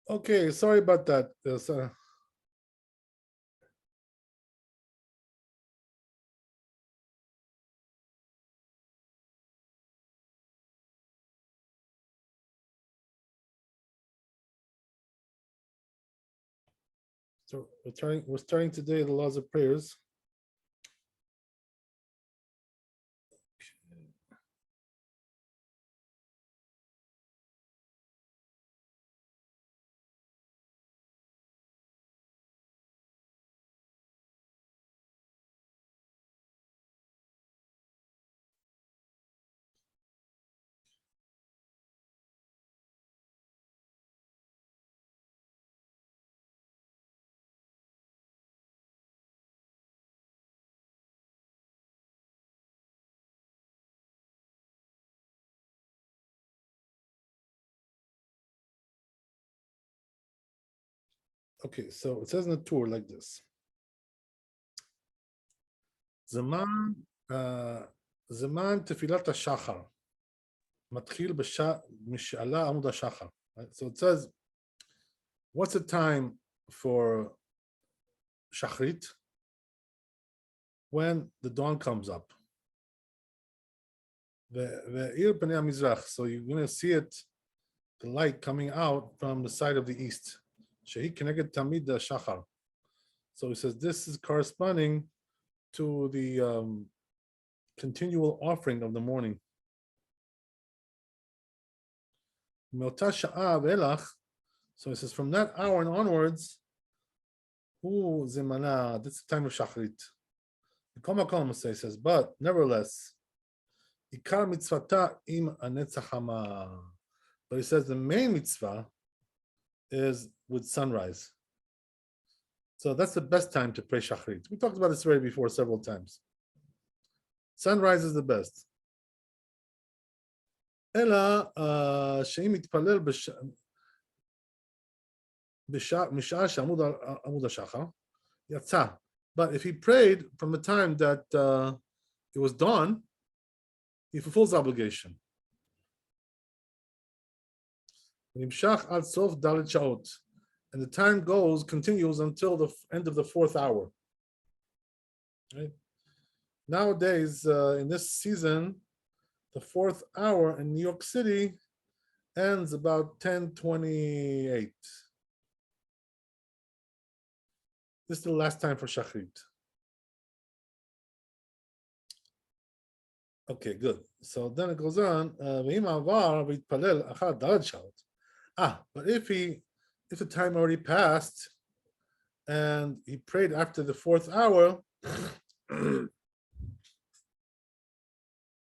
Okay, sorry about that. So we're starting today the laws of prayers. Okay, so it says in the tour like this. זמן תפילת השחר מתחיל משעלה עמוד השחר. So it says, what's the time for shachrit? When the dawn comes up. Ve'ir pnei hamizrach. So you're going to see it, the light coming out from the side of the east. Shehi keneged tamid shachar. So he says this is corresponding to the continual offering of the morning. So he says from that hour and onwards, zemana, this is the time of shachrit. He says, but nevertheless, ikar mitzvata im anetzachama. But he says the main mitzvah is with sunrise. So that's the best time to pray shachrit. We talked about this already before several times. Sunrise is the best. Ela she'im mitpalel משעה שעמוד השחר יצא. But if he prayed from the time that it was dawn, he fulfills the obligation. ונמשך עד סוף ד' שעות. And the time continues until the end of the 4th hour. Right? Nowadays, in this season, the 4th hour in New York City ends about 10:28. This is the last time for shachrit. Okay, good. So then it goes on. But if the time already passed and he prayed after the 4th hour,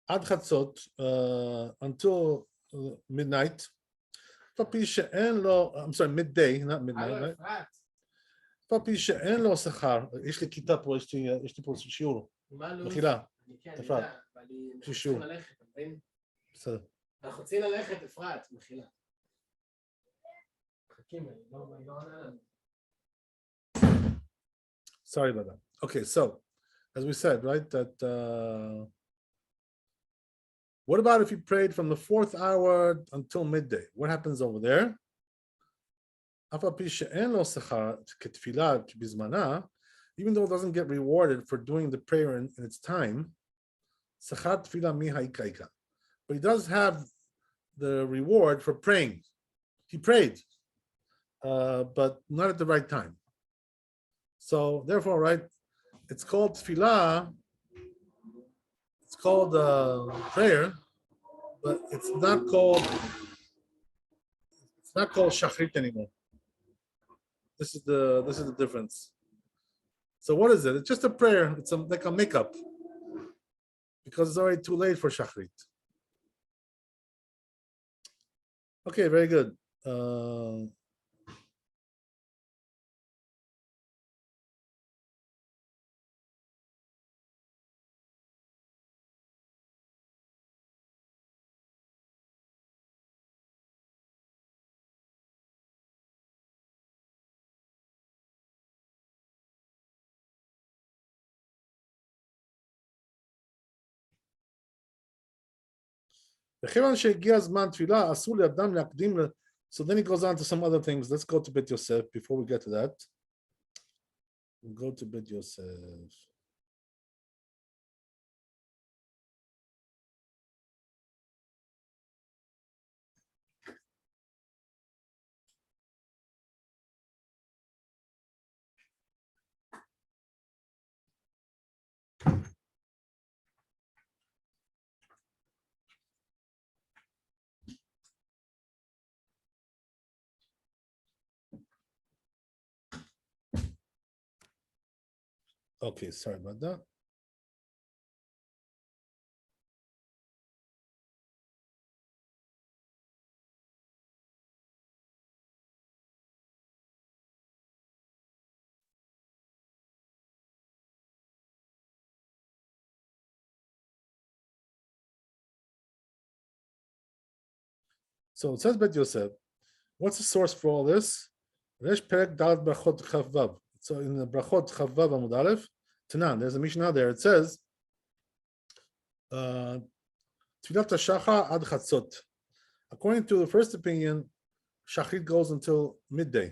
ad chatzot, until midnight. I'm sorry, midday, not midnight, right? פפי שאין לו שכר, יש לי כיתה פה, יש לי פה שיעור, מחילה, אפרת, יש לי שיעור. בסדר. אנחנו רוצים ללכת, אפרת, מחילה. מחכים, אני לא עונה לנו. Sorry about that. Okay, so, as we said, right, that, what about if you prayed from the 4th hour until midday? What happens over there? Even though it doesn't get rewarded for doing the prayer in its time, but he does have the reward for praying. He prayed, but not at the right time. So therefore, right, it's called tefillah, it's called prayer, but it's not called shachrit anymore. This is the difference. So what is it? It's just a prayer. It's like a makeup, because it's already too late for shachrit. Okay, very good. וכיוון שהגיע הזמן תפילה, אסור לאדם להקדים. So then he goes on to some other things. Let's go to Bet Yosef before we get to that. We'll go to Bet Yosef. Okay, sorry about that. So it says Bet Yosef. What's the source for all this? Resh Perek Dalet Brachot Chavvav. So in the Brachot Chavvav Amud Aleph, Tanan, there's a Mishnah there. It says, Tfilat Shachar Ad Chatzot. According to the first opinion, Shachrit goes until midday.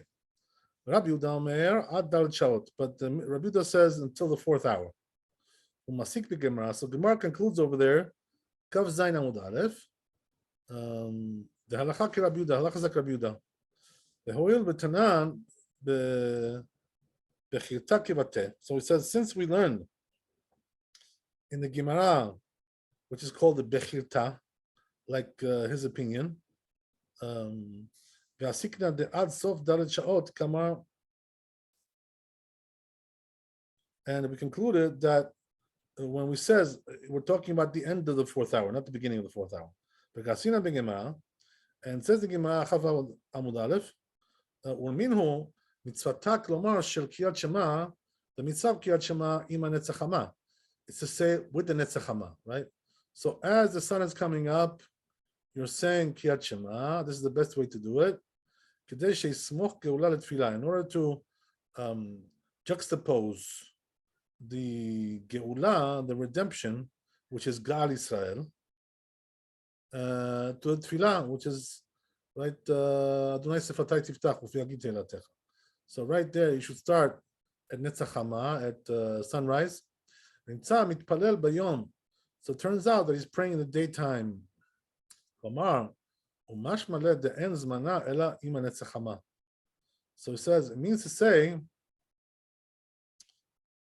Rabbi Yehuda Omer Ad Dalet Shaot. But Rabbi Yehuda says until the 4th hour. Umasik the Gemara. So Gemara concludes over there, Kav Zayin Amud Aleph. The halacha ki Rabbi Yehuda, halacha zak Rabbi Yehuda. The hoil b'tanan b'chirta kivateh. So he says, since we learned in the Gemara, which is called the bechirta, like his opinion, v'asikna de ad sof dalet shaot kamar, and we concluded that when we says we're talking about the end of the 4th hour, not the beginning of the 4th hour. V'gasina b'gemara. And says the Gemara Chavav Amud Aleph, Urminhu mitzvata klomar shel Kriyat Shema, the mitzvah of Kriyat Shema ima netzach hama. It's to say with the netzach hama, right? So as the sun is coming up, you're saying Kriyat Shema. This is the best way to do it. Kedei sheismoch geula letfilah, in order to juxtapose the geula, the redemption, which is Gal Israel, to the tefillah, which is right. Adonai sefatai tiftach ufi agite elatecha. So right there, you should start at netzach hama at sunrise. Nimtza mitpalel bayom. So it turns out that he's praying in the daytime. Klamar umash maleh de'en zmana ela ima netzach hama. So he says it means to say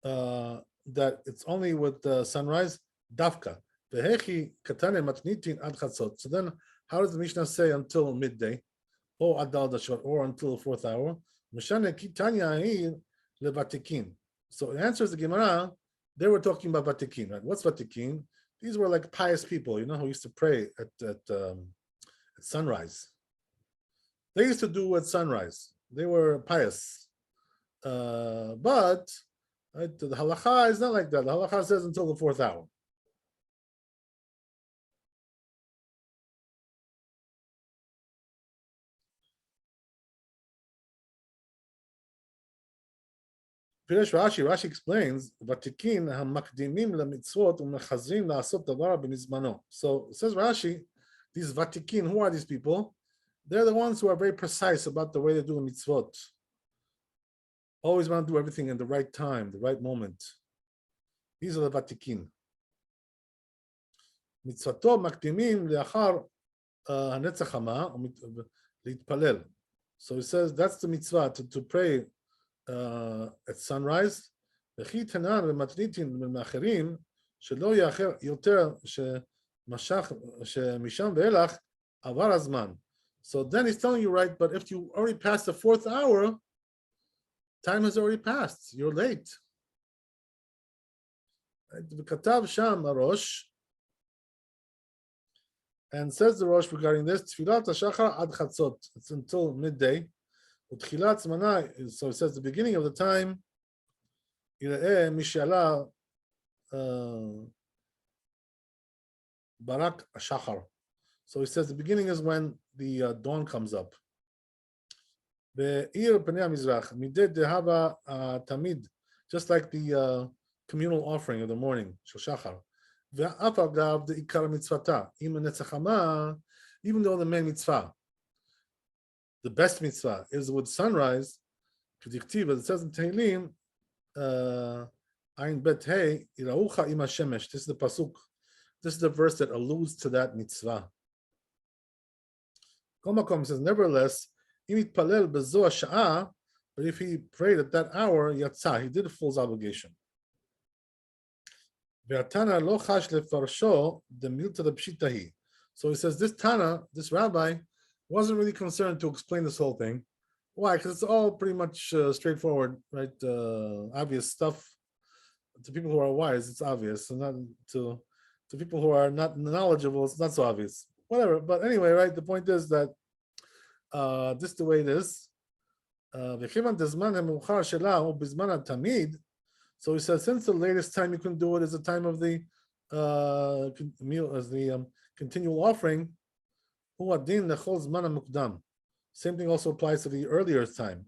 that it's only with sunrise dafka. So then, how does the Mishnah say until midday, or until the 4th hour? So it answers the Gemara. They were talking about vatikin, right? What's vatikin? These were like pious people, who used to pray at sunrise. They used to do at sunrise. They were pious, but right, the halacha is not like that. The halacha says until the 4th hour. Rashi explains, "Vatikin hamakdimim lemitzvot umechazrin laasot davar b'mizmano." So says Rashi, these vatikin, who are these people? They're the ones who are very precise about the way they do mitzvot. Always want to do everything in the right time, the right moment. These are the vatikin. Mitzvato makdimim leachar hanetzach hama litpalel. So he says that's the mitzvah to pray at sunrise. וכי תנן ומתניתין מאחרים שלא יאחר יותר שמשם ואילך עבר הזמן. So then he's telling you, right, but if you already passed the 4th hour, time has already passed. You're late. וכתב שם הראש, and says the Rosh regarding this, תפילת השחר עד חצות. It's until midday. So it says the beginning of the time, Barak Shachar. So he says the beginning is when the dawn comes up. Just like the communal offering of the morning, Shachar. ואף אגב דעיקר מצוותה, אם הנצחמה, even though the main mitzvah, the best mitzvah is with sunrise, predictive, as it says in Tehillim, Ayin Bet Hey, Iraucha Ima Shemesh. This is the pasuk. This is the verse that alludes to that mitzvah. Kol Makom says, nevertheless, Im Yitpalel Bezo Hasha'ah, but if he prayed at that hour, Yatzah, he did fulfill his obligation. Ve'atana lo chash lefarsho demilta depshitahi. So he says, this Tana, this rabbi, wasn't really concerned to explain this whole thing. Why? Because it's all pretty much straightforward, right? Obvious stuff. To people who are wise, it's obvious. And not to people who are not knowledgeable, it's not so obvious. Whatever. But anyway, right? The point is that this is the way it is. So he says, since the latest time you can do it is the time of the continual offering, same thing also applies to the earliest time.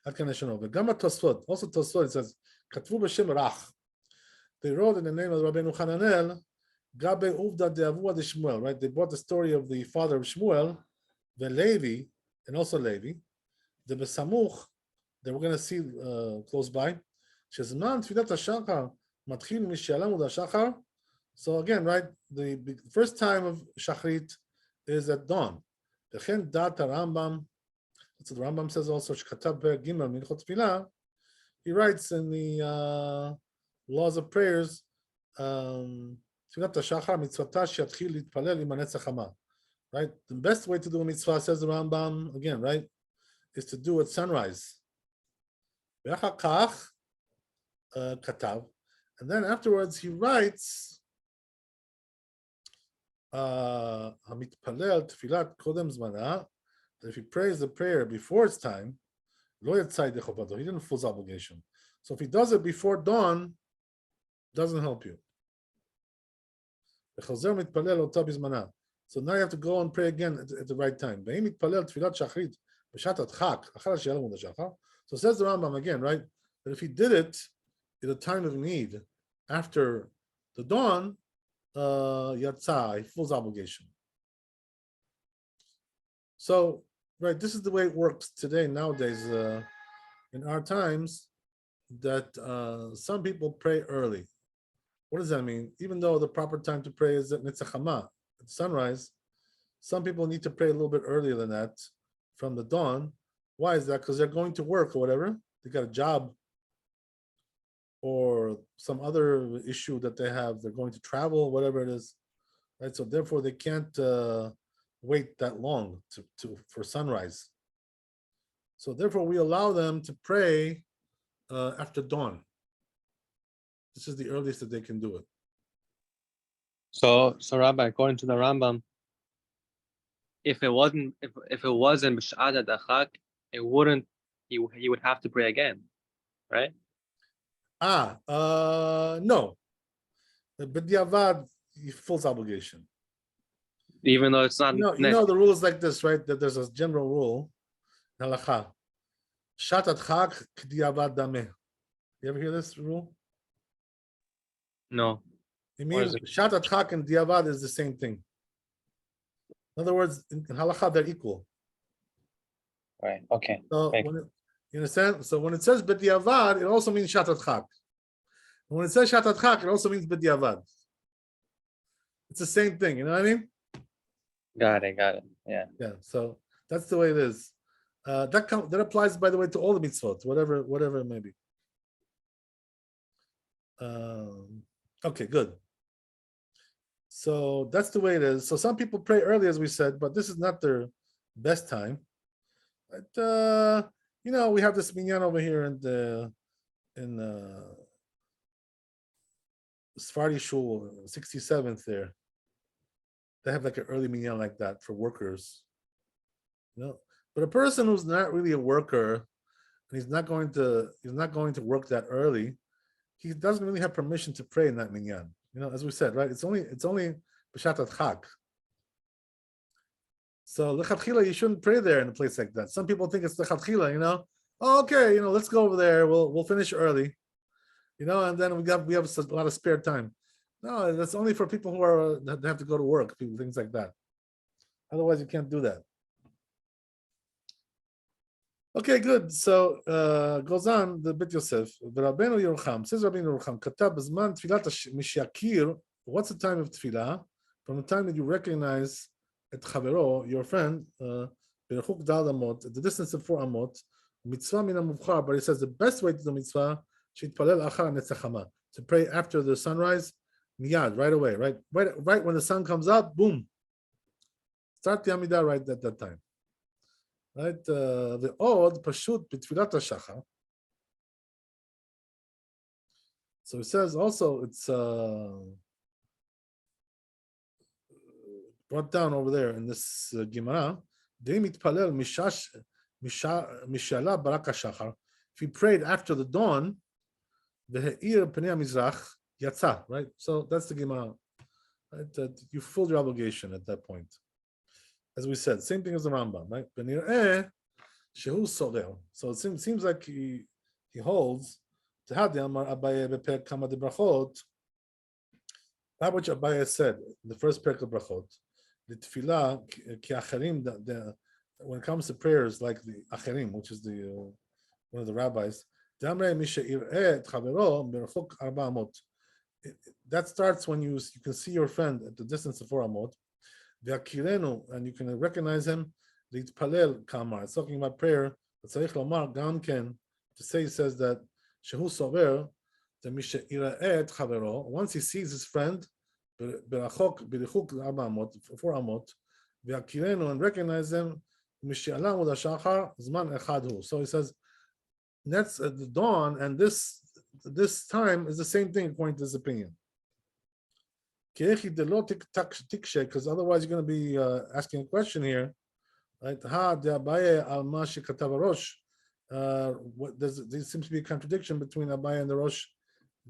Also Tosfot, it says, they wrote in the name of Rabbi Hananel, right? They brought the story of the father of Shmuel, the Levi, and also Levi, the Besamuch, that we're going to see close by. So again, right, the first time of Shachrit is at dawn. That's what the Rambam says also. He writes in the laws of prayers, right? The best way to do a mitzvah, says the Rambam, again, right, is to do at sunrise. And then afterwards he writes, that if he prays the prayer before it's time, he didn't fulfill his obligation. So if he does it before dawn, it doesn't help you. So now you have to go and pray again at the right time. So says the Rambam again, right, that if he did it in a time of need after the dawn, Yatzah, he fulfills obligation. So, right, this is the way it works today, nowadays, in our times, that some people pray early. What does that mean? Even though the proper time to pray is at Nitzachama, at sunrise, some people need to pray a little bit earlier than that, from the dawn. Why is that? Because they're going to work or whatever. They got a job or some other issue that they have. They're going to travel, whatever it is, right? So therefore, they can't wait that long for sunrise. So therefore, we allow them to pray after dawn. This is the earliest that they can do it. So Rabbi, according to the Rambam, if it wasn't b'sh'at adachak, it wouldn't. He would have to pray again, right? No. But Diavad, he fulfills obligation. Even though it's not. You know the rule is like this, right? That there's a general rule. Halacha. Shat adchak k'diavad dameh. You ever hear this rule? No. It means shat adchak and diavad is the same thing. In other words, in halacha, they're equal. Right. Okay. So you understand? So when it says b'diavad, it also means shat adchak. And when it says shat adchak, it also means b'diavad. It's the same thing. You know what I mean? Got it. Yeah. Yeah. So that's the way it is. That applies, by the way, to all the mitzvot, whatever it may be. Okay, good. So that's the way it is. So some people pray early, as we said, but this is not their best time. But we have this minyan over here in Sephardi Shul, 67th there. They have like an early minyan like that for workers. But a person who's not really a worker, and he's not going to work that early, he doesn't really have permission to pray in that minyan. As we said, right? It's only b'shat adchak. So lechatchila, you shouldn't pray there in a place like that. Some people think it's lechatchila, Oh, okay, let's go over there. We'll finish early, and then we have a lot of spare time. No, that's only for people who are that have to go to work, people, things like that. Otherwise, you can't do that. Okay, good. So goes on the Bit Yosef. Rabbeinu Yerucham says Rabbeinu Yerucham Katab Zman Tfilat Mishakir. What's the time of Tfilah? From the time that you recognize at Chavero, your friend, Berachuk Dal Amot, at the distance of 4 Amot, Mitzvah Mina Muvchar. But he says the best way to do mitzvah Shitpalel Achar Netzachama, to pray after the sunrise, miyad, right away, right when the sun comes out, boom, start the Amidah right at that time. Right, the odd pashut b'tfilat hashachar. So it says also it's brought down over there in this Gemara. Dei mitpalel mishala barak hashachar. If he prayed after the dawn, v'he'ir pnei mizrach yatsa. Right, so that's the Gemara. Right, that you fulfilled your obligation at that point. As we said, same thing as the Rambam, right? Shehu Soler. So it seems like he holds to have the Amar Abaye bepek kama de brachot. That which Abaye said, the first perk of brachot, the tefillah ki acherim. When it comes to prayers like the acherim, which is the one of the rabbis, that starts when you can see your friend at the distance of 4 amot. And you can recognize him. It's talking about prayer. To say, he says that Shehu Sover, once he sees his friend, 4 amot, and recognize him, so he says that's at the dawn, and this time is the same thing according to his opinion. Because otherwise you're going to be asking a question here, right? There seems to be a contradiction between Abaye and the Rosh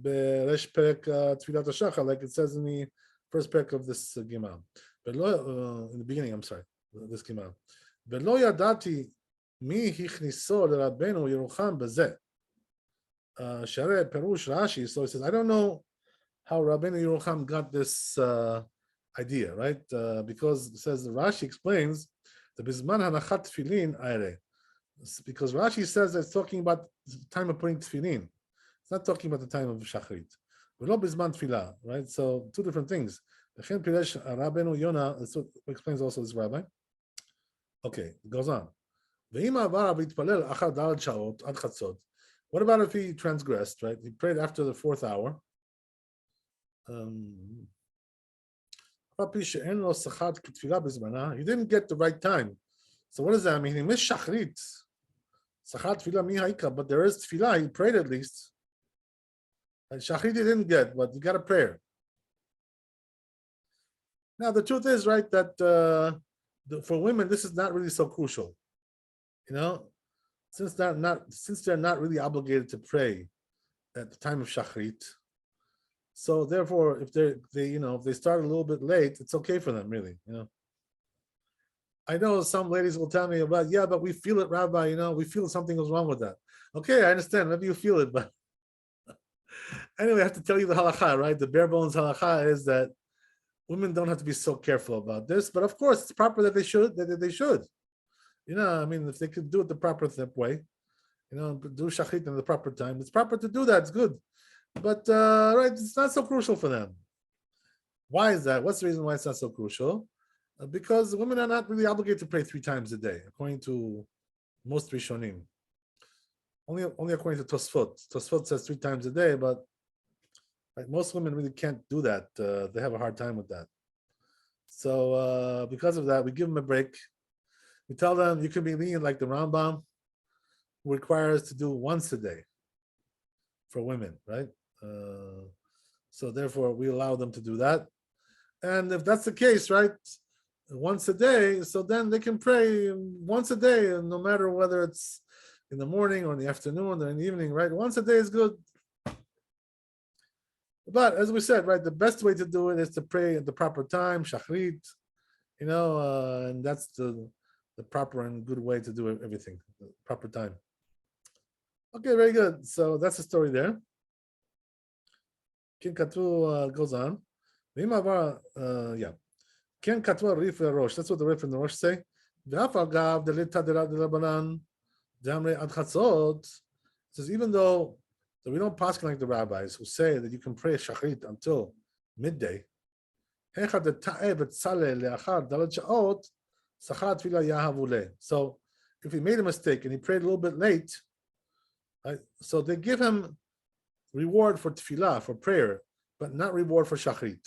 Beresh Perek Tfilat HaShachar, like it says in the first perek of this Gemara. In the beginning, I'm sorry, this Gemara. V'lo yadati mi hichniso l'Rabbeinu Yerucham b'zeh. Sharei Perush Rashi. So he says, I don't know how Rabbeinu Yerucham got this idea, right? Because it says Rashi explains the Bizman Hanachat Tefillin Aire. Because Rashi says that it's talking about the time of putting tefillin. It's not talking about the time of Shachrit. We're not Bizman Tefillah, right? So 2 different things. Rabbeinu Yonah, that's what explains also this rabbi. Okay, it goes on. What about if he transgressed, right? He prayed after the 4th hour. He didn't get the right time. So what does that mean? He missed Shachrit. But there is tefillah, he prayed at least. And Shachrit he didn't get, but he got a prayer. Now the truth is, right, that for women this is not really so crucial. Since they're not really obligated to pray at the time of Shachrit. So therefore, if if they start a little bit late, it's okay for them, really. I know some ladies will tell me about, yeah, but we feel it, Rabbi. We feel something was wrong with that. Okay, I understand. Maybe you feel it, but anyway, I have to tell you the halakha, right? The bare bones halakha is that women don't have to be so careful about this, but of course, it's proper that they should. If they could do it the proper way, do shachrit in the proper time. It's proper to do that. It's good. But right, it's not so crucial for them. Why is that? What's the reason why it's not so crucial? Because women are not really obligated to pray 3 times a day, according to most Rishonim. Only according to Tosfot. Tosfot says 3 times a day, but most women really can't do that. They have a hard time with that. So because of that, we give them a break. We tell them you can be lenient like the Rambam, who requires to do once a day for women, right? So therefore, we allow them to do that. And if that's the case, right, once a day, so then they can pray once a day, and no matter whether it's in the morning or in the afternoon or in the evening, right? Once a day is good. But as we said, right, the best way to do it is to pray at the proper time, shachrit, and that's the proper and good way to do everything, the proper time. Okay, very good. So that's the story there. Ken Katu goes on. Yeah. Ken Katu Rif Rosh. That's what the Rif and the Rosh say. Gav the Lita de Rabbanan. Damre Ad Chatzot. Says even though we don't pass like the rabbis who say that you can pray Shachrit until midday. So if he made a mistake and he prayed a little bit late, right, so they give him reward for tefillah, for prayer, but not reward for shachrit.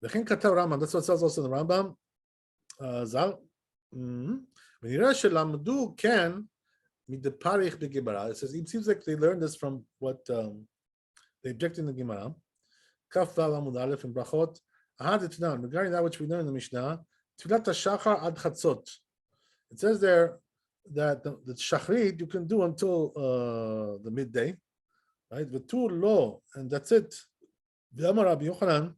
That's what it says also in the Rambam. Zal. It says it seems like they learned this from what they object in the Gemara. Kaf Amud Aleph in Brachot. Regarding that which we learned in the Mishnah, Tfilat Shachar ad Chatzot. It says there that the Shachrit you can do until the midday, right? V'tur lo, and that's it. V'amar Rabbi Yochanan.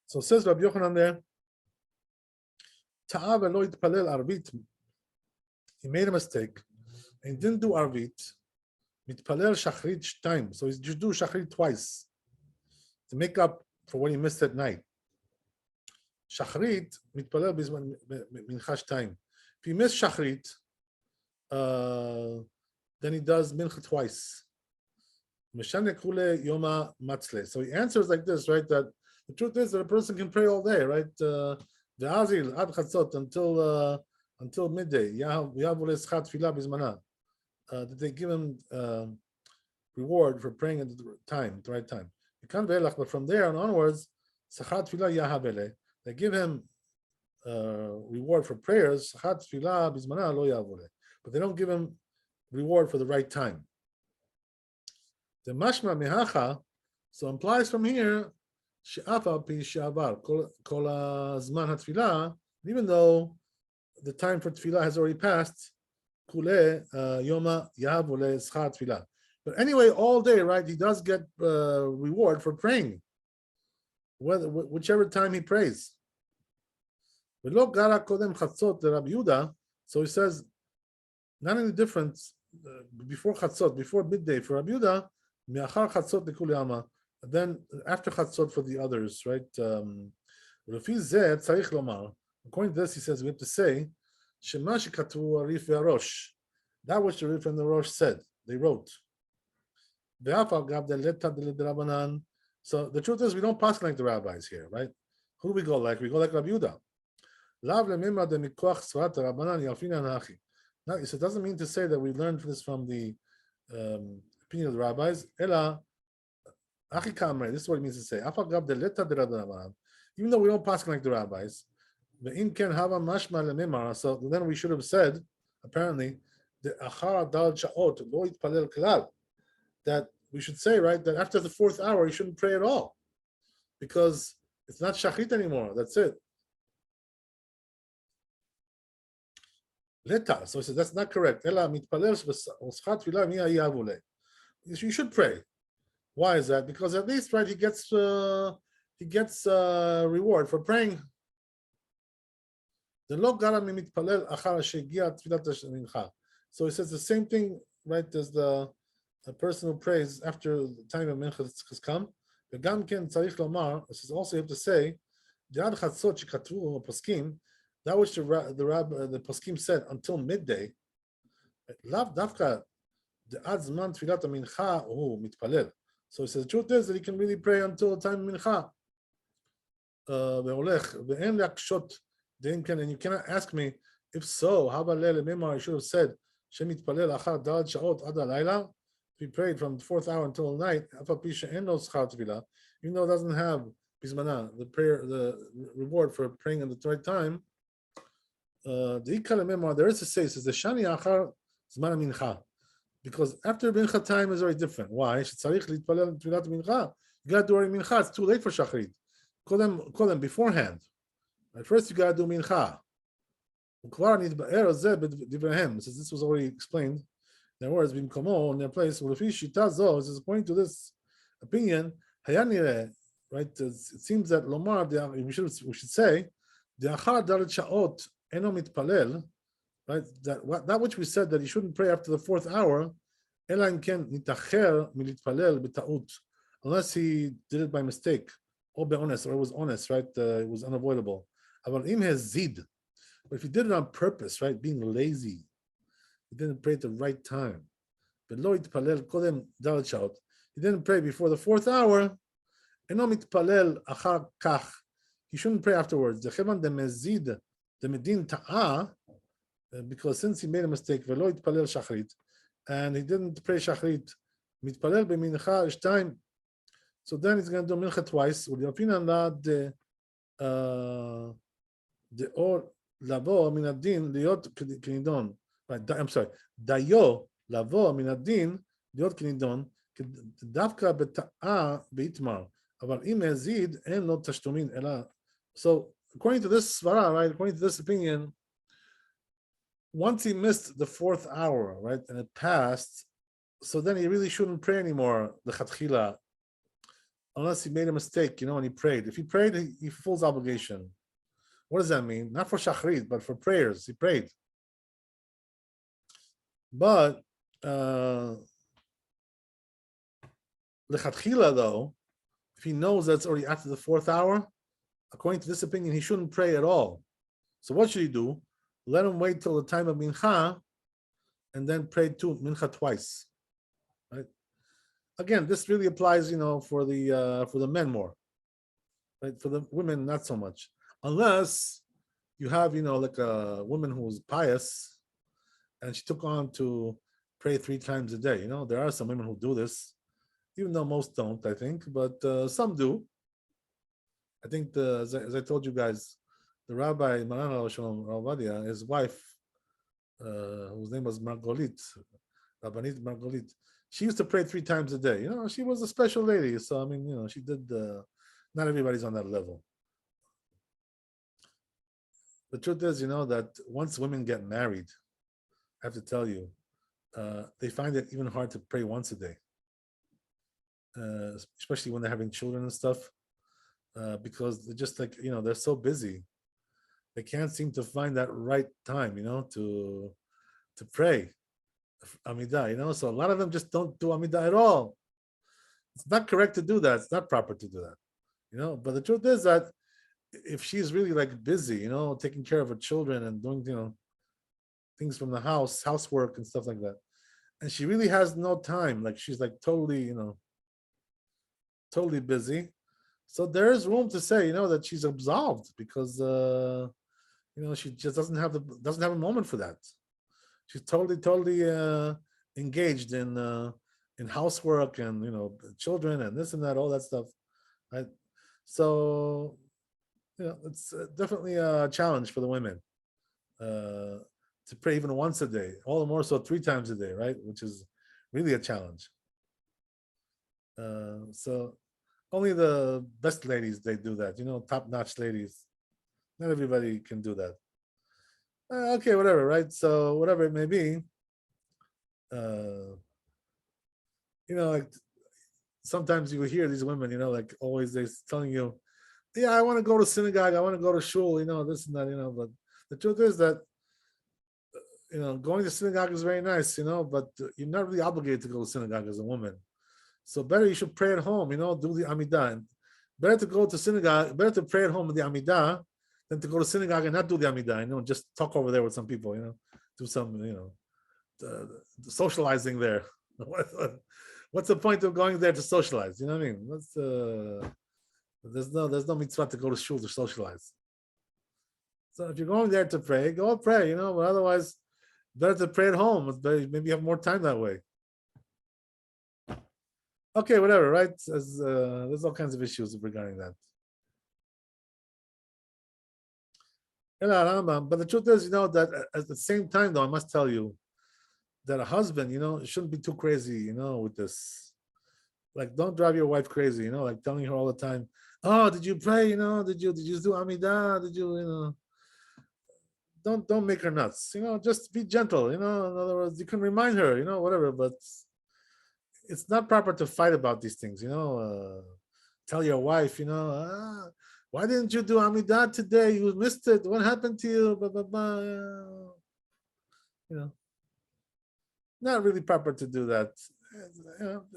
So says Rabbi Yochanan there. Ta'ah v'lo yitpalel arvit. He made a mistake and didn't do arvit. Mitpalel shachrit time. So he just do shachrit twice to make up for what he missed at night. Shachrit mitpalel bizman mincha time. If he missed shachrit, then he does mincha twice. Meshane kule yoma matzle. So he answers like this, right? That the truth is that a person can pray all day, right? The azil ad chatzot until midday. That they give him reward for praying at the right time. But from there on onwards, they give him reward for prayers, but they don't give him reward for the right time. The mashma mehacha, so implies from here, even though the time for tefillah has already passed, but anyway, all day, right? He does get reward for praying, whichever time he prays. So he says, not any difference before chatzot, before midday for Rabbi Yehuda, and then after chatzot for the others, right? According to this, he says we have to say, that which the Rif and the Rosh said, they wrote. So the truth is, we don't pass like the rabbis here, right? Who do we go like? We go like Rabbi Yehuda. Now, it doesn't mean to say that we learned this from the opinion of the rabbis. This is what it means to say. Even though we don't pass like the rabbis, so then we should have said, apparently, that we should say, right, that after the fourth hour, you shouldn't pray at all, because it's not shachrit anymore. That's it. So he says that's not correct. You should pray. Why is that? Because at least, right, he gets reward for praying. So he says the same thing, right, as the person who prays after the time of mincha has come. It says also you have to say that which the poskim said until midday. So he says the truth is that he can really pray until the time of mincha. And you cannot ask me, if so, how about I should have said, if he prayed from the fourth hour until the night, even though it doesn't have the prayer, the reward for praying at the right time. There is a say, says the Shani Achar Zman Mincha, because after mincha time is very different. Why? You got to do mincha. It's too late for shachrit. Call them beforehand. At first, you got to do mincha. Since this was already explained, in other words, in their place, according to this opinion, right? right? It seems that Lomar, we should say, the achar dalet shaot eno mitpalel, right? That which we said that he shouldn't pray after the fourth hour, ela im ken nitacher militpalel b'taut, unless he did it by mistake, or be honest, or it was honest, right? It was unavoidable. But if he did it on purpose, right, being lazy, he didn't pray at the right time. He didn't pray before the fourth hour. He shouldn't pray afterwards. Because since he made a mistake, and he didn't pray shachrit, so then he's going to do mincha twice. I'm sorry. Dayo lavo min adin liot kinidon dafka beta'a beitmar. But im yazid en lo tashtumin ela. So according to this svara, right? According to this opinion, once he missed the fourth hour, right, and it passed, so then he really shouldn't pray anymore the chatchila, unless he made a mistake, and he prayed. If he prayed, he fulfills obligation. What does that mean? Not for shachrit, but for prayers. He prayed. But lechatchila, though, if he knows that's already after the fourth hour, according to this opinion, he shouldn't pray at all. So what should he do? Let him wait till the time of mincha, and then pray mincha twice. Right? Again, this really applies, for the men more. Right? For the women, not so much. Unless you have, like a woman who's pious, and she took on to pray 3 times a day. There are some women who do this, even though most don't, I think, but some do. I think as I told you guys, the Rabbi Maran Shalom Ravadia, his wife, whose name was Margolit, Rabbanit Margolit, she used to pray 3 times a day. She was a special lady, so I mean, she did. Not everybody's on that level. The truth is, that once women get married, I have to tell you, they find it even hard to pray once a day, especially when they're having children and stuff, because they're just like, they're so busy. They can't seem to find that right time, to pray Amidah, so a lot of them just don't do Amidah at all. It's not correct to do that. It's not proper to do that, but the truth is that if she's really like busy, taking care of her children and doing, things from the house, housework and stuff like that, and she really has no time, like she's like totally, totally busy. So there is room to say, that she's absolved because, she just doesn't have a moment for that. She's totally engaged in housework and children and this and that, all that stuff, right? So it's definitely a challenge for the women to pray even once a day, all the more so 3 times a day, right? Which is really a challenge. So only the best ladies, they do that, top-notch ladies. Not everybody can do that. Okay, whatever, right? So whatever it may be, like sometimes you hear these women, like always they're telling you, yeah, I want to go to synagogue, I want to go to shul, this and that, but the truth is that, going to synagogue is very nice, but you're not really obligated to go to synagogue as a woman. So better you should pray at home, do the Amidah. And better to go to synagogue, better to pray at home with the Amidah than to go to synagogue and not do the Amidah, just talk over there with some people, do some, socializing there. What's the point of going there to socialize? You know what I mean? There's no mitzvah to go to shul to socialize. So if you're going there to pray, go pray, but otherwise, better to pray at home. Maybe you have more time that way. Okay, whatever, right? There's all kinds of issues regarding that. But the truth is, that at the same time, though, I must tell you that a husband, shouldn't be too crazy, with this. Like, don't drive your wife crazy, like telling her all the time, oh, did you pray? Did you do Amidah? Did you, don't make her nuts, just be gentle, in other words, you can remind her, whatever, but it's not proper to fight about these things, tell your wife, why didn't you do Amidah today? You missed it. What happened to you? Blah, blah, blah. Not really proper to do that.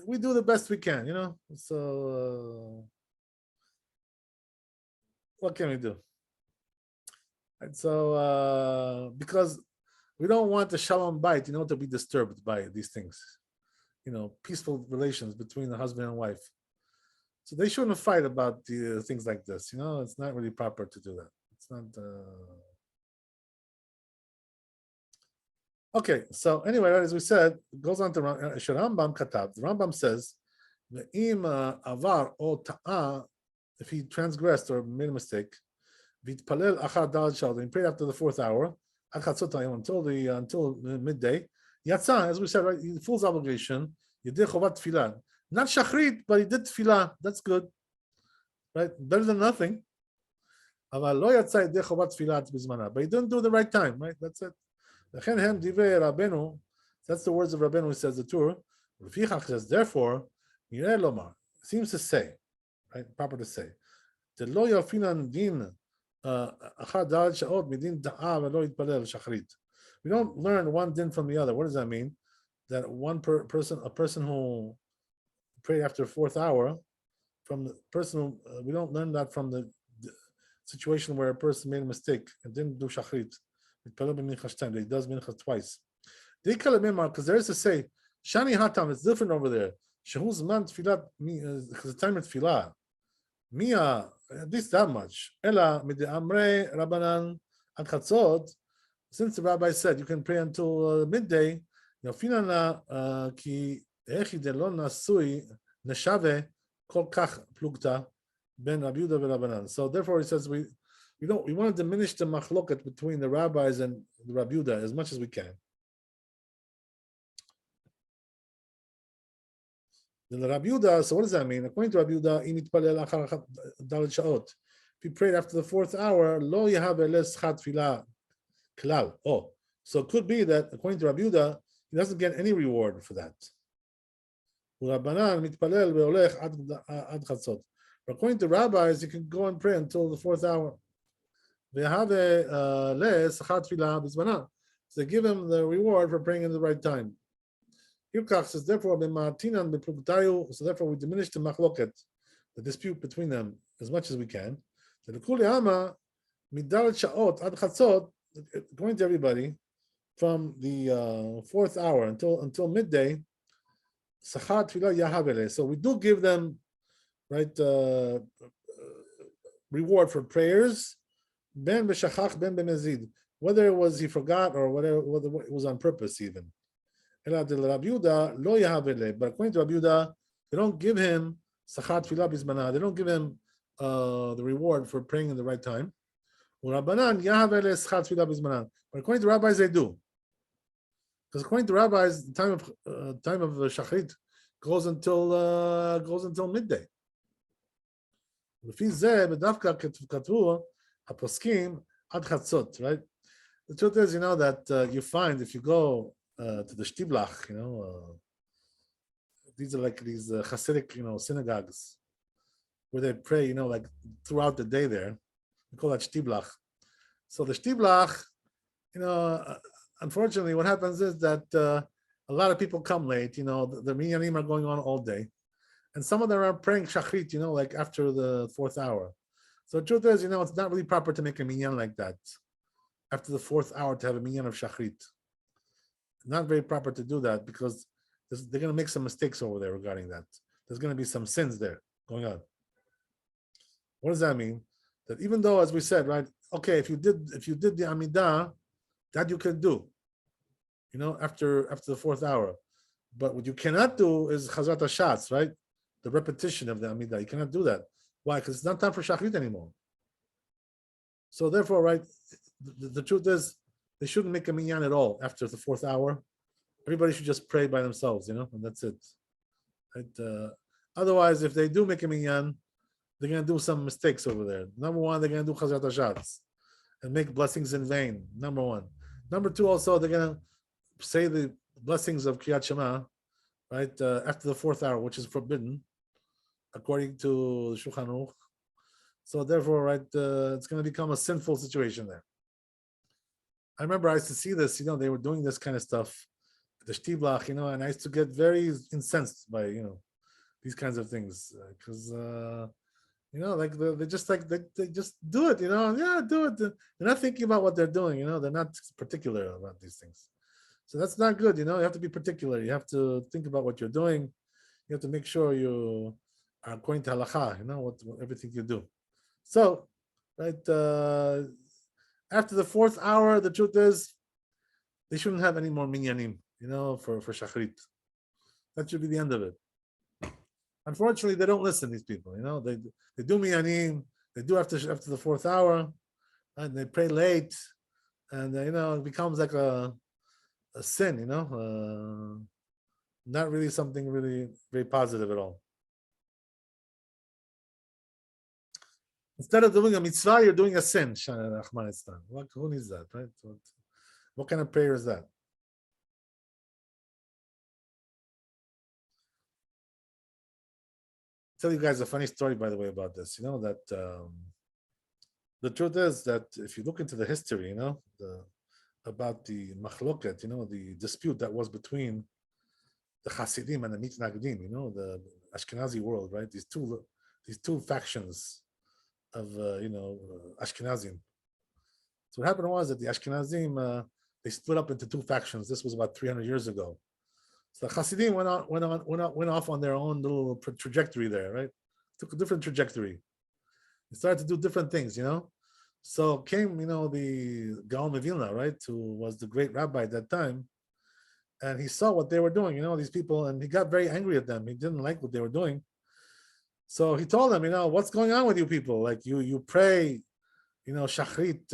We do the best we can, So what can we do? And so because we don't want the shalom bite, to be disturbed by these things. Peaceful relations between the husband and wife. So they shouldn't fight about the things like this. It's not really proper to do that. It's not. Okay, so anyway, as we said, it goes on to Rambam Katab. The Rambam says, "Ve'im avar o ta'a," if he transgressed or made a mistake, v'itpalel achar daled shal, he prayed after the 4th hour, until midday. Yatsa, as we said, right, he fulfills obligation. He did chovat tefillah, not shachrit, but he did tefillah. That's good, right? Better than nothing. But he didn't do it the right time, right? That's it. That's the words of Rabbeinu who says the Torah. Says, therefore, seems to say, right? Proper to say, we don't learn one din from the other. What does that mean? That a person who prayed after 4th hour, from the person who, we don't learn that from the situation where a person made a mistake and didn't do shachrit. He does mincha twice. Because there is to say, Shani Hatam, it's different over there. Shehuz man tfilat, the time of tfilah. Mia, at least that much. Ela mide amre Rabbanan ad chatzot. Since the rabbi said you can pray until midday, Yofinana ki echi de lo nasui neshave kol kach plugta ben Rabbi Yehuda veRabbanan. So therefore, he says we want to diminish the machloket between the rabbis and the Rabbi Yehuda as much as we can. The Rabbi Yehuda, so what does that mean? According to Rabbi Yehuda, if he prayed after the 4th hour, lo yahav les chat filah klal. Oh, so it could be that according to Rabbi Yehuda, he doesn't get any reward for that. But according to rabbis, you can go and pray until the 4th hour. So they give him the reward for praying in the right time. Yukach says, therefore, so therefore we diminish the machloket, the dispute between them, as much as we can. According to everybody, from the 4th hour until midday, so we do give them reward for prayers, ben b'shachach ben b'mezid, whether it was he forgot or whether it was on purpose even. But according to Rabbi Yehuda, they don't give him sachat tefillah bizmana. They don't give him the reward for praying in the right time. But according to rabbis, they do. Because according to rabbis, the time of shachrit goes until midday. Right? The truth is, that you find if you go to the Shtiblach, these are like these Hasidic, synagogues where they pray, like throughout the day there. We call that Shtiblach. So the Shtiblach, unfortunately, what happens is that a lot of people come late. The minyanim are going on all day, and some of them are praying shachrit, like after the 4th hour. So the truth is, it's not really proper to make a minyan like that after the 4th hour to have a minyan of shachrit. Not very proper to do that because they're going to make some mistakes over there regarding that. There's going to be some sins there going on. What does that mean? That even though, as we said, right? Okay, if you did the Amidah, that you can do, after the 4th hour. But what you cannot do is Chazrat HaShatz, right? The repetition of the Amidah. You cannot do that. Why? Because it's not time for Shachrit anymore. So therefore, right, the truth is, they shouldn't make a minyan at all after the 4th hour. Everybody should just pray by themselves, and that's it. Right? Otherwise, if they do make a minyan, they're going to do some mistakes over there. Number one, they're going to do Chazrat HaShatz and make blessings in vain. Number one. Number two, also, they're going to say the blessings of Kriyat Shema, right, after the 4th hour, which is forbidden. according to Shulchan Aruch. So therefore, right, it's going to become a sinful situation there. I remember I used to see this, they were doing this kind of stuff, the Shtiblach, and I used to get very incensed by, these kinds of things, because, like they just they just do it, yeah, do it. They're not thinking about what they're doing, they're not particular about these things. So that's not good, you have to be particular. You have to think about what you're doing. You have to make sure you are according to halakha, what everything you do. So, right, after the 4th hour, the truth is, they shouldn't have any more minyanim, for shachrit. That should be the end of it. Unfortunately, they don't listen. These people, they do minyanim. They do after the 4th hour, and they pray late, and it becomes like a sin, not really something really very positive at all. Instead of doing a mitzvah, you're doing a sin. Who needs that, right? What kind of prayer is that? I'll tell you guys a funny story, by the way, about this. That the truth is that if you look into the history, about the machloket, the dispute that was between the Hasidim and the Mitnagdim, the Ashkenazi world, right? These two factions of Ashkenazim. So what happened was that the Ashkenazim they split up into 2 factions. This was about 300 years ago. So the Hasidim went off on their own little trajectory there, right? Took a different trajectory. They started to do different things, So came, the Gaon of Vilna, right, who was the great rabbi at that time, and he saw what they were doing, these people, and he got very angry at them. He didn't like what they were doing. So he told them, what's going on with you people? Like you pray, shachrit,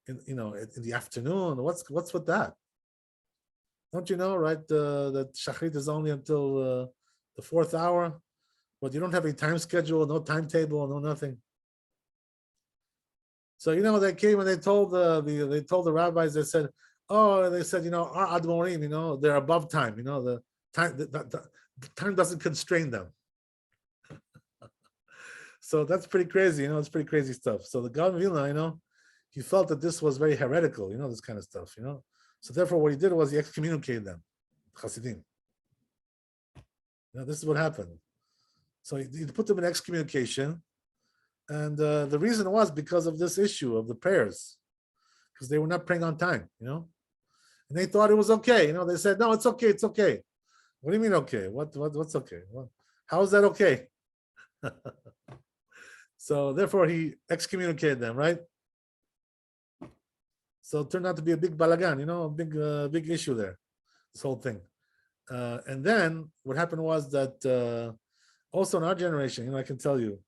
in the afternoon. What's with that? Don't you know, right? That shachrit is only until the 4th hour, but you don't have a time schedule, no timetable, no nothing. So they came and they told the rabbis. They said, our admorim, they're above time. The time the time doesn't constrain them. So that's pretty crazy. It's pretty crazy stuff. So the Gaon of Vilna, he felt that this was very heretical. This kind of stuff. So therefore, what he did was he excommunicated them, Hasidim. This is what happened. So he put them in excommunication. And the reason was because of this issue of the prayers, because they were not praying on time, and they thought it was okay. They said, no, it's okay, it's okay. What do you mean okay? What's okay? How is that okay? So therefore, he excommunicated them, right? So it turned out to be a big balagan, a big issue there, this whole thing. And then what happened was that also in our generation, I can tell you,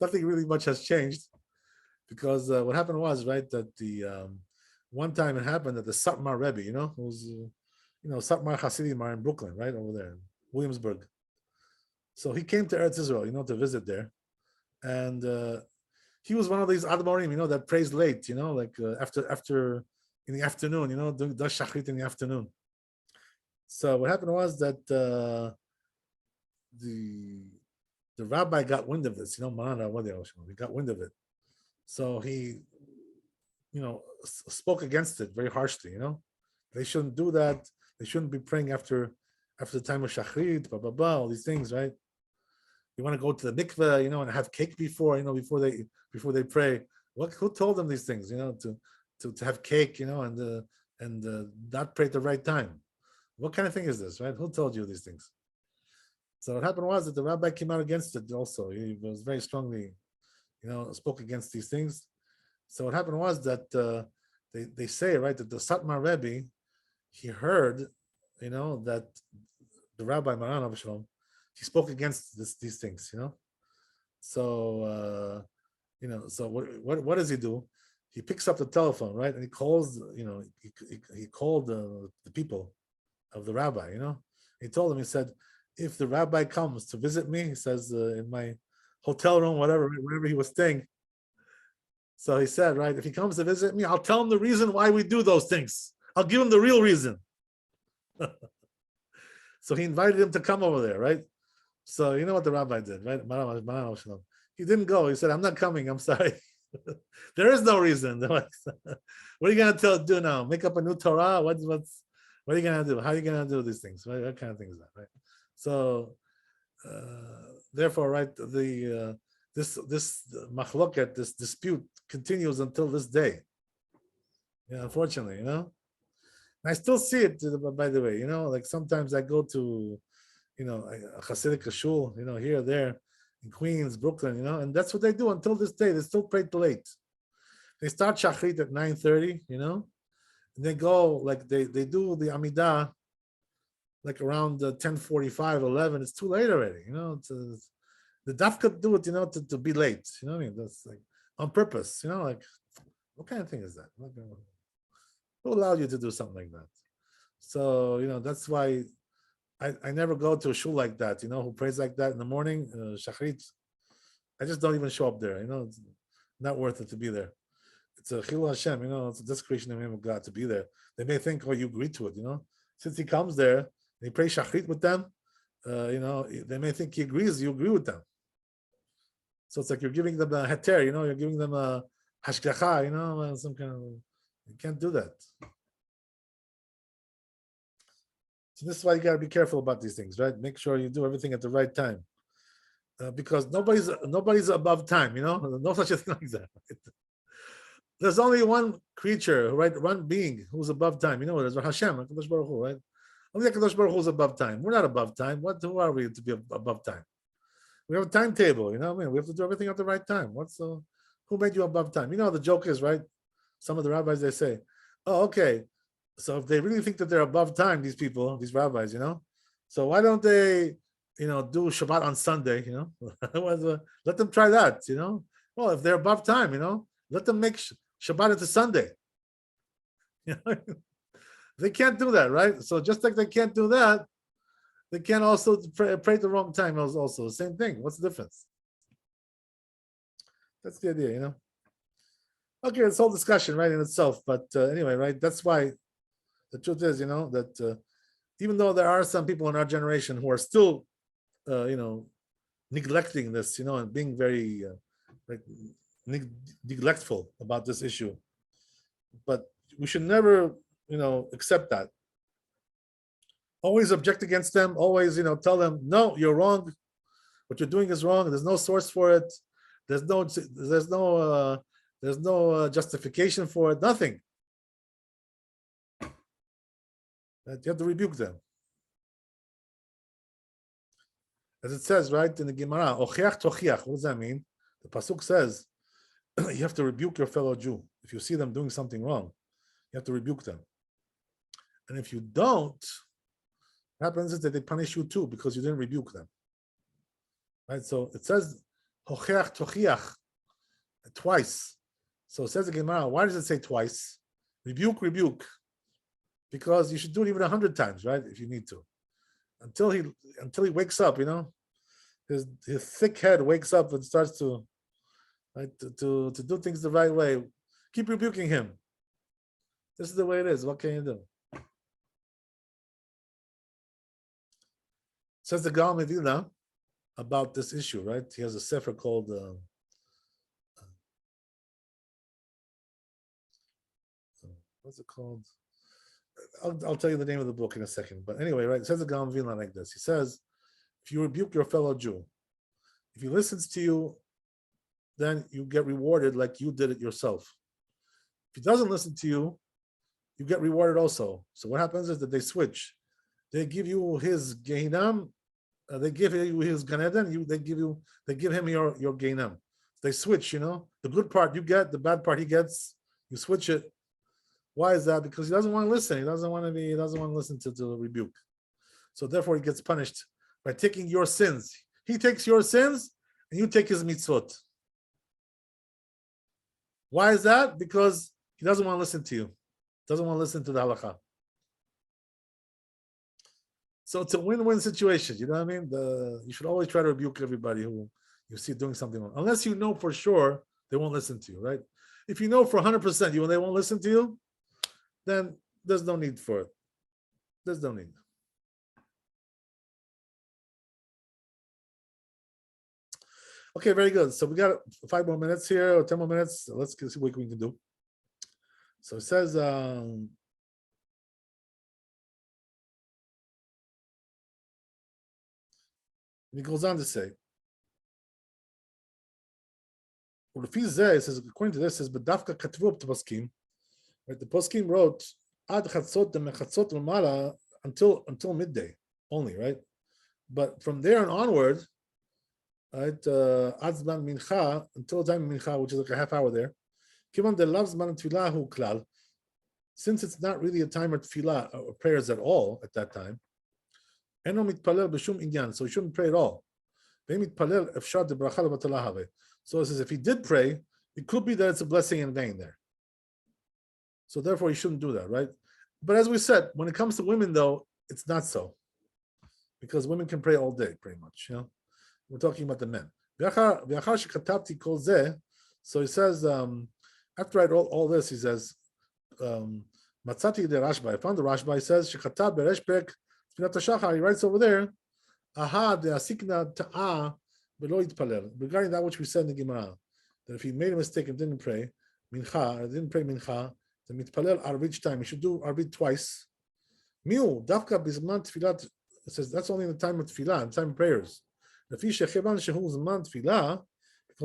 nothing really much has changed, because what happened was, right, that the one time it happened that the Satmar Rebbe, who's Satmar Hasidim are in Brooklyn, right over there, in Williamsburg. So he came to Eretz Israel, to visit there, and he was one of these admorim, that prays late, like after in the afternoon, does shachrit in the afternoon. So what happened was that the rabbi got wind of this, he got wind of it. So he, spoke against it very harshly, They shouldn't do that. They shouldn't be praying after the time of shachrit, blah, blah, blah, all these things, right? You want to go to the mikveh, and have cake before they pray. Who told them these things, to have cake, and not pray at the right time? What kind of thing is this, right? Who told you these things? So what happened was that the rabbi came out against it also. He was very strongly, spoke against these things. So what happened was that they say, right, that the Satmar Rebbe, he heard, that the Rabbi Maran of Shalom, he spoke against these things, So, so what does he do? He picks up the telephone, right, and he calls, he called the people of the rabbi, He told them, he said, if the rabbi comes to visit me, he says, in my hotel room, wherever he was staying. So he said, right, if he comes to visit me, I'll tell him the reason why we do those things. I'll give him the real reason. So he invited him to come over there, right? So you know what the rabbi did, right? He didn't go. He said, "I'm not coming. I'm sorry." There is no reason. What are you gonna do now? Make up a new Torah? What are you gonna do? How are you gonna do these things? What kind of thing is that, right? So therefore, right, the this machloket, this dispute continues until this day. Yeah, unfortunately, And I still see it. By the way, like sometimes I go to, a Hasidic shul, here or there, in Queens, Brooklyn, and that's what they do until this day. They still pray till late. They start shachrit at 9:30, and they go like they do the Amidah like around 10:45, 11. It's too late already, the dafka do it, to be late. You know what I mean? That's like on purpose, like what kind of thing is that? Who allowed you to do something like that? So, that's why I never go to a shul like that, who prays like that in the morning, shachrit. I just don't even show up there, it's not worth it to be there. It's a chilul Hashem, it's a desecration of the name of God to be there. They may think, oh, you agree to it, Since he comes there, and he prays shachrit with them, they may think he agrees, you agree with them. So it's like you're giving them a heter, you're giving them a hashgacha, some kind of, you can't do that. So this is why you gotta be careful about these things, right? Make sure you do everything at the right time. Because nobody's above time, no such a thing like that. There's only one creature, right? One being who's above time. You know what it is? Hashem, HaKadosh Baruch Hu, right? Only HaKadosh Baruch Hu is above time. We're not above time. Who are we to be above time? We have a timetable, We have to do everything at the right time. Who made you above time? The joke is, right? Some of the rabbis, they say, oh, okay. So if they really think that they're above time, these people, these rabbis, so why don't they, do Shabbat on Sunday, let them try that, Well, if they're above time, let them make Shabbat into Sunday. They can't do that, right? So just like they can't do that, they can't also pray at the wrong time. Also, same thing. What's the difference? That's the idea, Okay, this whole discussion, right, in itself. But anyway, right, that's why the truth is, that even though there are some people in our generation who are still, neglecting this, and being very neglectful about this issue, but we should never, accept that. Always object against them. Always, tell them, no, you're wrong. What you're doing is wrong. There's no source for it. There's no justification for it. Nothing. You have to rebuke them. As it says, right, in the Gemara, Ochiach tochiach. What does that mean? The pasuk says, you have to rebuke your fellow Jew. If you see them doing something wrong, you have to rebuke them. And if you don't, what happens is that they punish you too because you didn't rebuke them. Right? So it says, Ochiach tochiach, twice. So it says the Gemara, why does it say twice? Rebuke. Because you should do it even 100 times, right? If you need to. Until he wakes up, his thick head wakes up and starts to do things the right way. Keep rebuking him. This is the way it is. What can you do? Says the Gaon Medina about this issue, right? He has a sefer called what's it called? I'll tell you the name of the book in a second. But anyway, right? It says the Gaon Vilna like this. He says, if you rebuke your fellow Jew, if he listens to you, then you get rewarded like you did it yourself. If he doesn't listen to you, you get rewarded also. So what happens is that they switch. They give you his Gehinam, they give you his Gan Eden, they give him your Gehinam. They switch, the good part you get, the bad part he gets, you switch it. Why is that? Because he doesn't want to listen. He doesn't want to listen to the rebuke. So therefore he gets punished by taking your sins. He takes your sins and you take his mitzvot. Why is that? Because he doesn't want to listen to you. Doesn't want to listen to the halakha. So it's a win-win situation. You know what I mean? You should always try to rebuke everybody who you see doing something wrong. Unless you know for sure they won't listen to you, right? If you know for 100% they won't listen to you, then there's no need for it. There's no need. Okay, very good. So we got 5 more minutes here, or 10 more minutes. So let's see what we can do. So it says, and he goes on to say, well, it says, according to this, it says, "Bedafka katvu b'poskim." Right, the poskim wrote ad chatzot mechatzot l'mala until midday only, right? But from there and onward, right, ad zman mincha until time mincha, which is like a half hour there. Kivan de lav zman tefillah hu klal. Since it's not really a time of tefillah or prayers at all at that time, eno mitpalel b'shum inyan, so he shouldn't pray at all. Ve'mitpalel efshar de bracha levatala have. So it says if he did pray, it could be that it's a blessing in vain there. So therefore, he shouldn't do that, right? But as we said, when it comes to women, though, it's not so, because women can pray all day, pretty much. You know, we're talking about the men. So he says, after I wrote all this, he says, Matzati de Rashba. I found the Rashba. He says, Shekatab beresh perek tfilat hashachar. He writes over there, Aha de asikna ta'a velo yitpalel. Regarding that which we said in the Gemara, that if he made a mistake and didn't pray mincha, or didn't pray mincha, the mitpalel arvit time. He should do arvit twice. Miu dafka bizman tfilat. It says that's only in the time of tefillah, in time of prayers. Because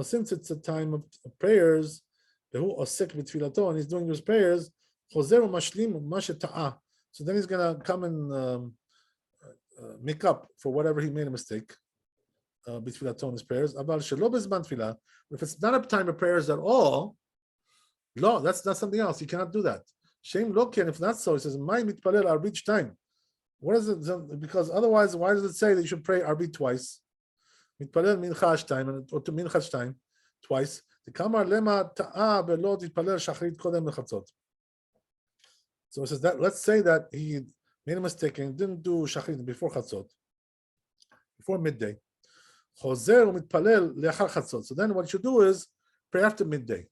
since it's a time of prayers, and he's doing his prayers, so then he's gonna come and make up for whatever he made a mistake between his prayers. But if it's not a time of prayers at all, no, that's something else. You cannot do that. Shame loken. If not so, he says, "My mitpalel arvit time." What is it? Because otherwise, why does it say that you should pray arvit twice? Mitpalel mincha time or to mincha time twice. The kamar lema ta'a belo titpalel shachrit kodem lechatzot. So it says that. Let's say that he made a mistake and didn't do shachrit before chatzot, before midday. Chozer mitpalel leachar chatzot. So then what you should do is pray after midday.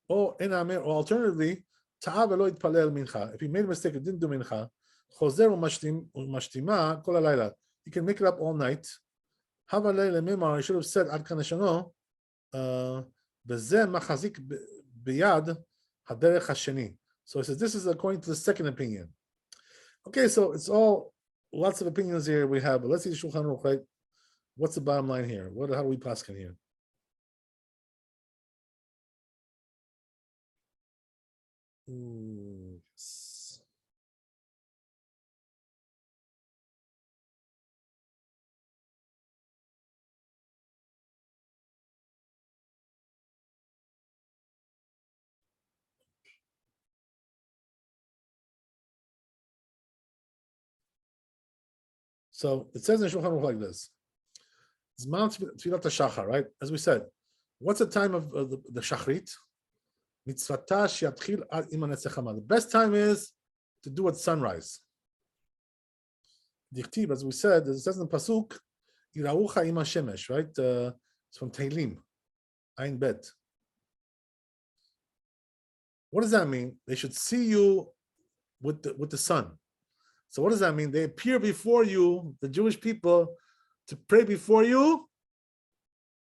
Or alternatively, ta'a velo yitpalel mincha. If he made a mistake and didn't do mincha, chozer umashtima kol halayla. You can make it up all night. Hava leila mimar. I should have said ad kanashano. Bezeh machazik biyad haderech hasheni. So he says this is according to the second opinion. Okay, so it's all lots of opinions here we have. But let's see the Shulchan Aruch, right? What's the bottom line here? How do we paskin here? Yes. So it says in Shulchan Aruch like this: Zman tfilat hashachar, right? As we said, what's the time of the shachrit? Mitzvata she'atchil ad iman etzechama. The best time is to do at sunrise. Dichtib, as we said, it says in the pasuk, Iraucha ima shemesh, right? It's from Tehillim, Ayin Bet. What does that mean? They should see you with the sun. So what does that mean? They appear before you, the Jewish people, to pray before you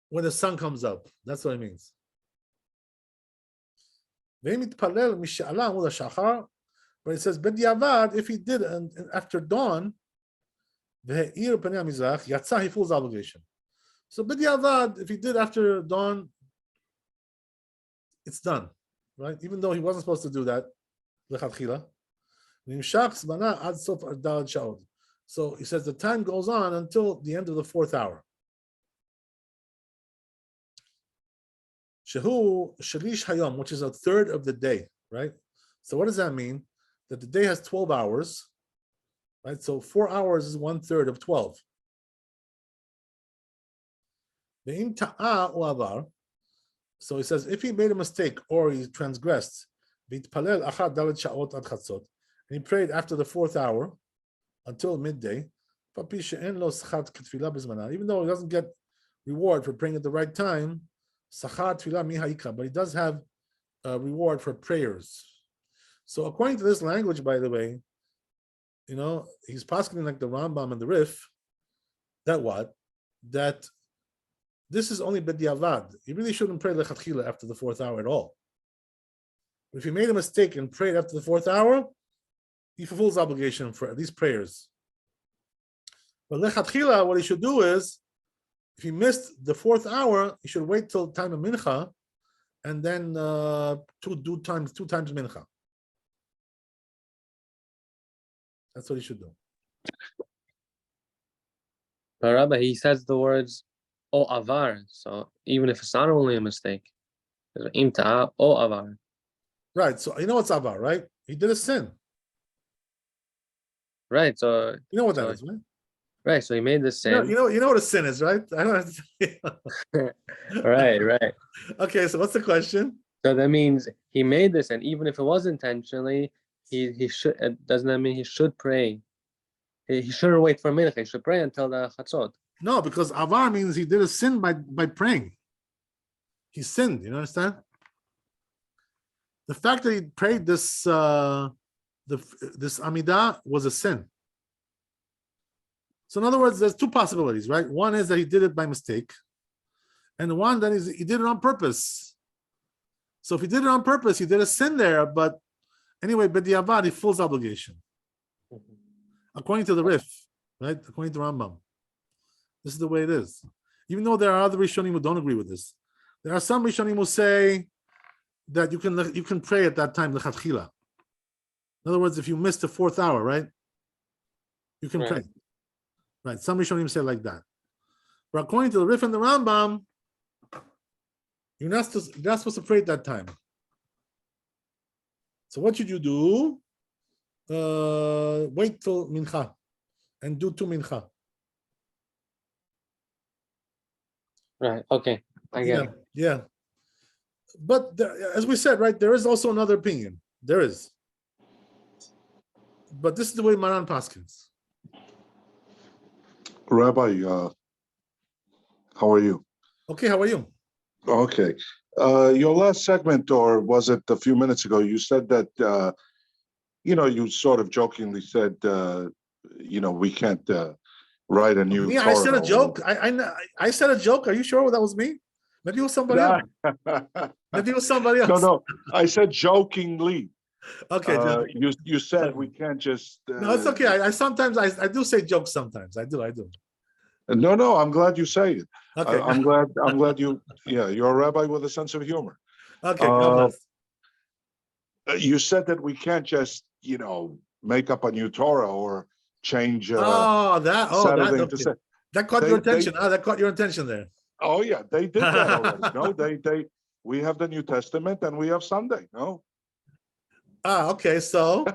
when the sun comes up. That's what it means. But it says, if he did and after dawn, he fulfills obligation. So if he did after dawn, it's done, right? Even though he wasn't supposed to do that. So he says the time goes on until the end of the 4th hour. Shehu shalish hayom, which is a third of the day, right? So what does that mean? That the day has 12 hours, right? So 4 hours is 1/3 of 12. So he says if he made a mistake or he transgressed, and he prayed after the 4th hour until midday, even though he doesn't get reward for praying at the right time, but he does have a reward for prayers. So according to this language, by the way, he's posking like the Rambam and the Rif, that this is only b'diavad. You really shouldn't pray lechatchila after the 4th hour at all. If you made a mistake and prayed after the 4th hour, he fulfills the obligation for these prayers. But lechatchila, what he should do is, if he missed the 4th hour, he should wait till time of mincha, and then two times mincha. That's what he should do. But Rabbi, he says the words "o avar," so even if it's not only a mistake, im ta'a o avar. Right. So you know what's avar, right? He did a sin. Right. So You know what that is, right? right. So he made the sin. You know what a sin is, right? I don't have to tell you. Right. Okay. So what's the question? So that means he made this, and even if it was intentionally, he should. Doesn't that mean he should pray? He shouldn't wait for mincha. He should pray until the chatzot. No, because avar means he did a sin by praying. He sinned. You understand? The fact that he prayed this this amidah was a sin. So in other words, there's two possibilities, right? One is that he did it by mistake, and the one that is he did it on purpose. So if he did it on purpose, he did a sin there. But anyway, b'diavad, he fulfills obligation. According to the Rif, right? According to Rambam. This is the way it is. Even though there are other Rishonim who don't agree with this. There are some Rishonim who say that you can pray at that time, lechatchila. In other words, if you missed the 4th hour, right? You can pray. Right. Some Rishonim say like that. But according to the Rif and the Rambam, you're not supposed to pray at that time. So what should you do? Wait till mincha and do 2 mincha. Right. Okay. I get it. Yeah. But as we said, right, there is also another opinion. There is. But this is the way Maran Paskins. Rabbi, how are you? Okay, how are you? Okay. Your last segment, or was it a few minutes ago, you said that, you sort of jokingly said, we can't write a new Yeah, I said a Torah. joke. I said a joke. Are you sure that was me? Maybe it was somebody else. Maybe it was somebody else. No, I said jokingly. Okay. You said we can't just. No, it's okay. I sometimes I do say jokes sometimes. I do. No, I'm glad you say it. Okay. I'm glad you. Yeah, you're a rabbi with a sense of humor. Okay. God bless. You said that we can't just, make up a new Torah or change. That caught your attention. That caught your attention there. Oh yeah, they did that already. No, we have the New Testament and we have Sunday. No. Okay. So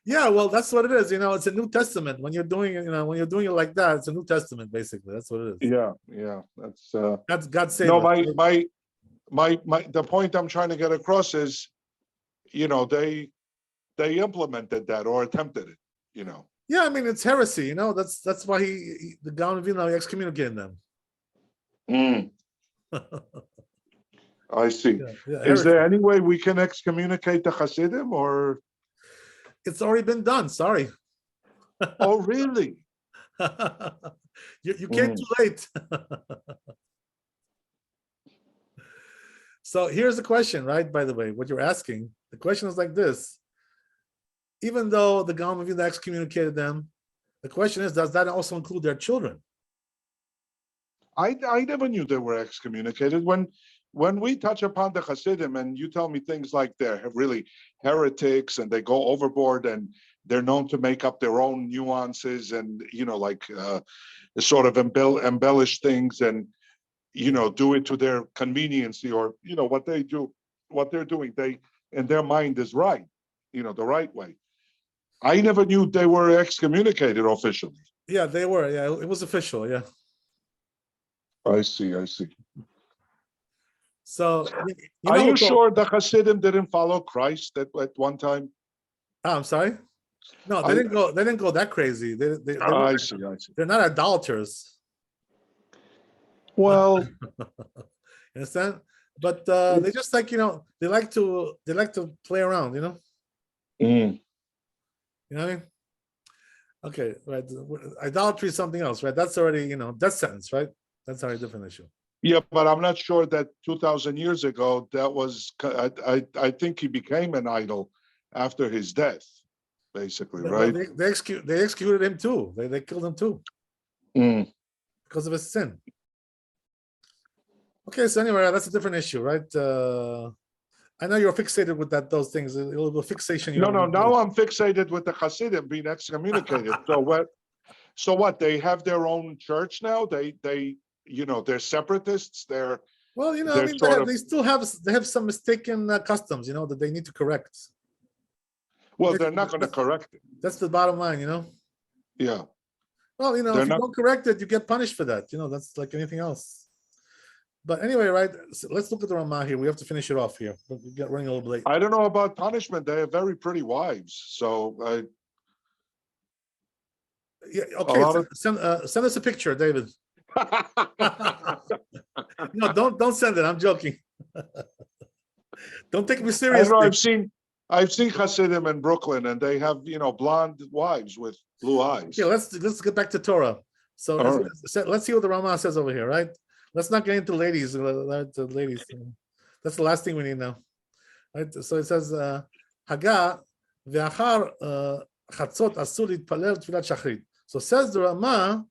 yeah, well, that's what it is. It's a New Testament. When you're doing it, when you're doing it like that, it's a New Testament, basically. That's what it is. Yeah. That's God save no, us. the point I'm trying to get across is, they implemented that or attempted it. Yeah, I mean it's heresy. That's why the Gaon of Vilna excommunicated them. I see. Yeah, Is there any way we can excommunicate the Hasidim, or? It's already been done. Sorry. Oh, really? You came too late. So here's the question, right? By the way, what you're asking, the question is like this. Even though the Gaon of Vilna excommunicated them, the question is, does that also include their children? I never knew they were excommunicated. When we touch upon the Hasidim and you tell me things like they're really heretics and they go overboard and they're known to make up their own nuances and, sort of embellish things and, do it to their convenience or, what they're doing, in their mind is right, the right way. I never knew they were excommunicated officially. Yeah, they were. Yeah, it was official. Yeah. I see. So, are you sure the Hasidim didn't follow Christ at one time? I'm sorry. No, they didn't go. They didn't go that crazy. I see. They're not idolaters. Well, understand? But they just they like to play around. You know what I mean? Okay, right. Idolatry is something else, right? That's already, death sentence, right? That's already a different issue. Yeah, but I'm not sure that 2,000 years ago, that was, I think he became an idol after his death, basically, Well, right? they executed him too. They killed him too Mm. because of his sin. Okay, so anyway, that's a different issue, right? I know you're fixated with those things. A little fixation. No, now I'm fixated with the Hasidim being excommunicated. So what? They have their own church now? They're separatists. Well, I they're mean, sort of, they still have some mistaken customs, that they need to correct. well, they're not going to correct it. That's the bottom line, Yeah. Well, They're if you not- don't correct it, you get punished for that. That's like anything else. But anyway, right? So let's look at the Ramah here. We have to finish it off here. We get running a little late. I don't know about punishment. They have very pretty wives. So Yeah. Okay. lot of- Send us a picture, David. No, don't send it. I'm joking. Don't take me I seriously. know I've seen Hasidim in Brooklyn, and they have blonde wives with blue eyes. Okay, let's get back to Torah. So All let's see what the Ramah says over here, right? Let's not get into ladies. Ladies. That's the last thing we need now. Right? So it says Haga ve'achar chatzot asur litpalel tfilat shachrit. So says the Ramah,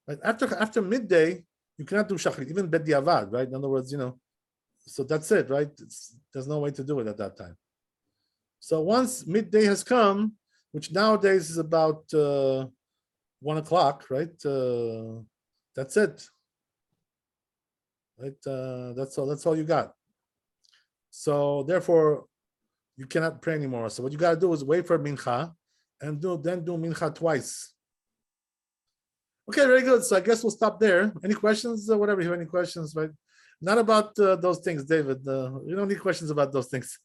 right, after midday you cannot do shachrit, even bediavad, right? In other words, so that's it, right? There's no way to do it at that time. So once midday has come, which nowadays is about 1 o'clock, right? That's it. Right? That's all you got. So therefore, you cannot pray anymore. So what you got to do is wait for mincha, and then do mincha twice. Okay, very good. So I guess we'll stop there. Any questions? Whatever you have any questions, right? Not about those things, David. You don't need questions about those things.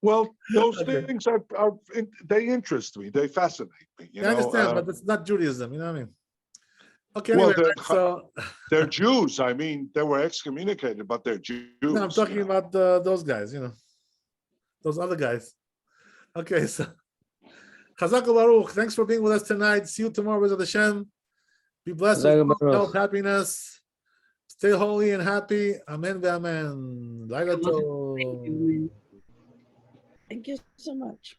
Well, those Okay. things they interest me. They fascinate me. I understand, but it's not Judaism. You know what I mean? Okay. Well, Anyway, so they're Jews. I mean, they were excommunicated, but they're Jews. no, I'm talking about those guys. Those other guys. Okay, so Chazak Baruch. Thanks for being with us tonight. See you tomorrow with Hashem. Be blessed with health, happiness. Stay holy and happy. Amen. Amen. Laila tov. Thank you so much.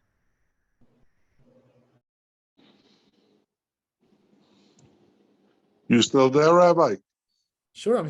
You still there, Rabbi? Sure, I'm here.